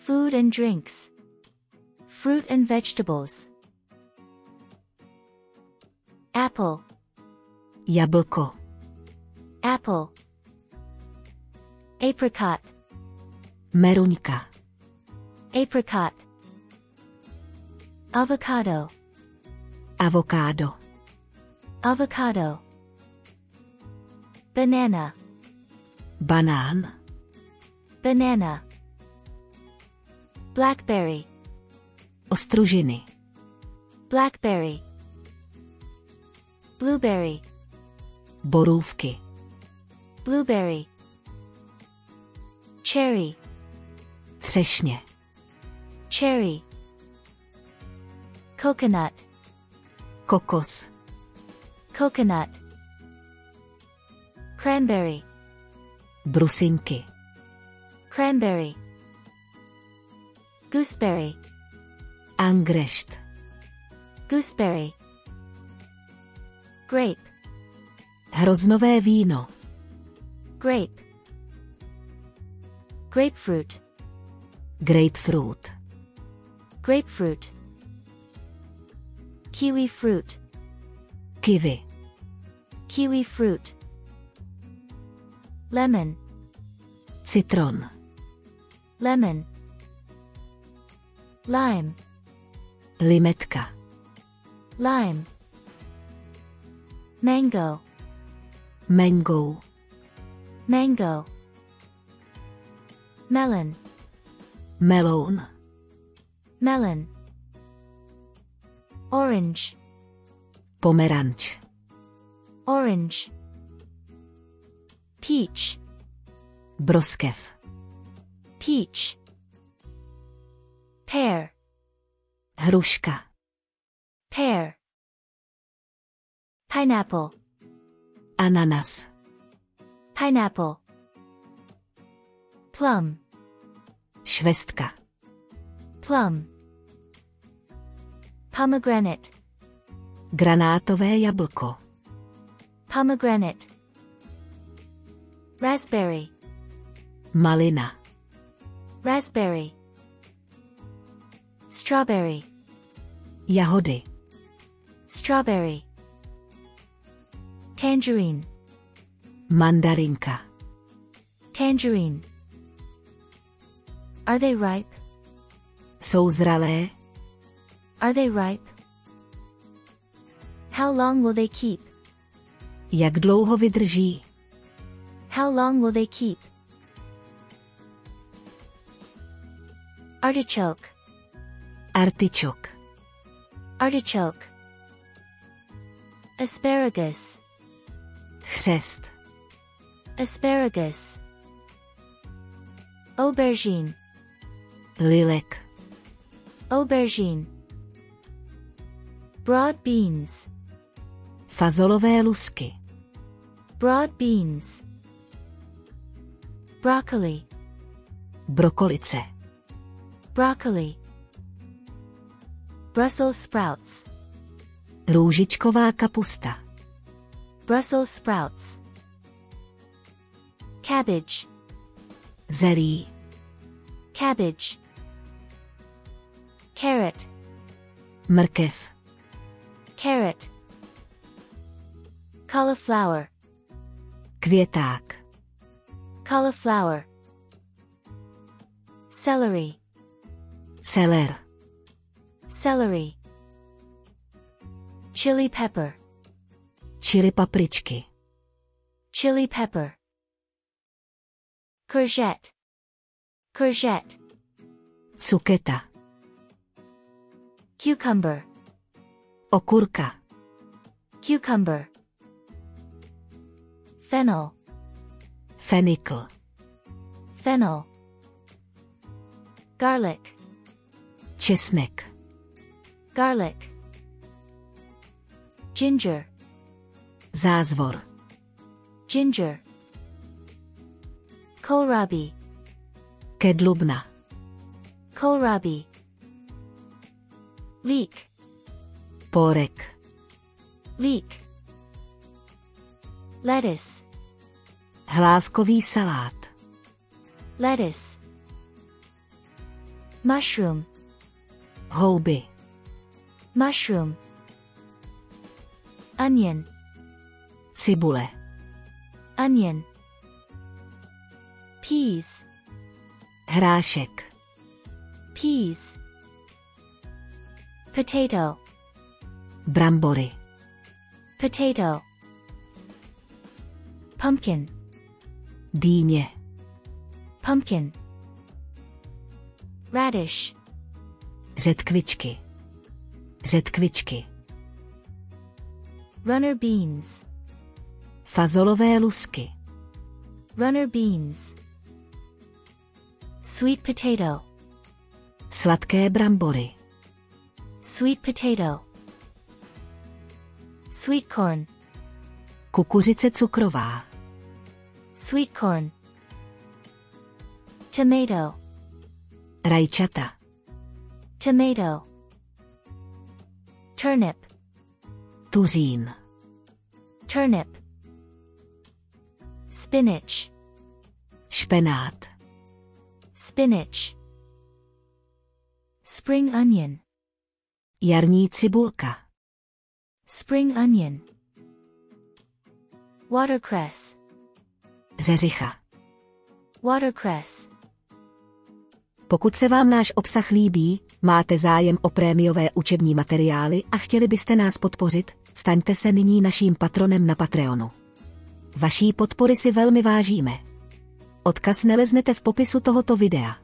Food and drinks. Fruit and vegetables. Apple. Jablko. Apple. Apricot. Meruňka. Apricot. Avocado. Avokádo. Avocado. Banana. Banán. Banana. Blackberry. Ostružiny. Blackberry. Blueberry. Borůvky. Blueberry. Cherry. Třešně. Cherry. Coconut. Kokos. Coconut. Cranberry. Brusinky. Cranberry. Gooseberry. Angrešt. Gooseberry. Grape. Hroznové víno. Grape. Grapefruit. Grapefruit. Grapefruit. Kiwi fruit. Kiwi. Kiwi fruit. Lemon. Citron. Lemon. Lime. Limetka. Lime. Mango. Mango. Mango. Melon. Meloun. Melon. Orange. Pomeranč. Orange. Peach. Broskev. Peach. Pear. Hruška. Pear. Pineapple. Ananas. Pineapple. Plum. Švestka. Plum. Pomegranate. Granátové jablko. Pomegranate. Raspberry. Malina. Raspberry. Strawberry. Jahody. Strawberry. Tangerine. Mandarinka. Tangerine. Are they ripe? Jsou zralé? Are they ripe? How long will they keep? Jak dlouho vydrží? How long will they keep? Artichoke. Artičok. Artichoke. Asparagus. Chřest. Asparagus. Aubergine. Lilek. Aubergine. Broad beans. Fazolové lusky. Broad beans. Broccoli. Brokolice. Broccoli. Brussels sprouts. Růžičková kapusta. Brussels sprouts. Cabbage. Zelí. Cabbage. Carrot. Mrkev. Carrot. Cauliflower. Květák. Cauliflower. Celery. Celer. Celery. Chili pepper. Čili papričky. Chili pepper. Courgette. Courgette. Cuketa. Cucumber. Okurka. Cucumber. Fennel. Fenikl. Fennel. Garlic. Česnek. Garlic. Ginger. Zázvor. Ginger. Kohlrabi. Kedlubna. Kohlrabi. Leek. Pórek. Leek. Lettuce. Hlávkový salát. Lettuce. mushroom, houby, mushroom, onion, cibule, onion, peas, hrášek, peas, potato, brambory, potato, pumpkin, dýně, pumpkin, radish, řetkvičky, řetkvičky, runner beans, fazolové lusky, runner beans, sweet potato, sladké brambory, sweet potato, sweet corn, kukuřice cukrová, sweet corn, tomato, rajčata, tomato, turnip, tuřín, turnip, spinach, špenát, spinach, spring onion, jarní cibulka, spring onion, watercress, řeřicha. watercress. Pokud se vám náš obsah líbí, máte zájem o prémiové učební materiály a chtěli byste nás podpořit, staňte se nyní naším patronem na Patreonu. Vaší podpory si velmi vážíme. Odkaz naleznete v popisu tohoto videa.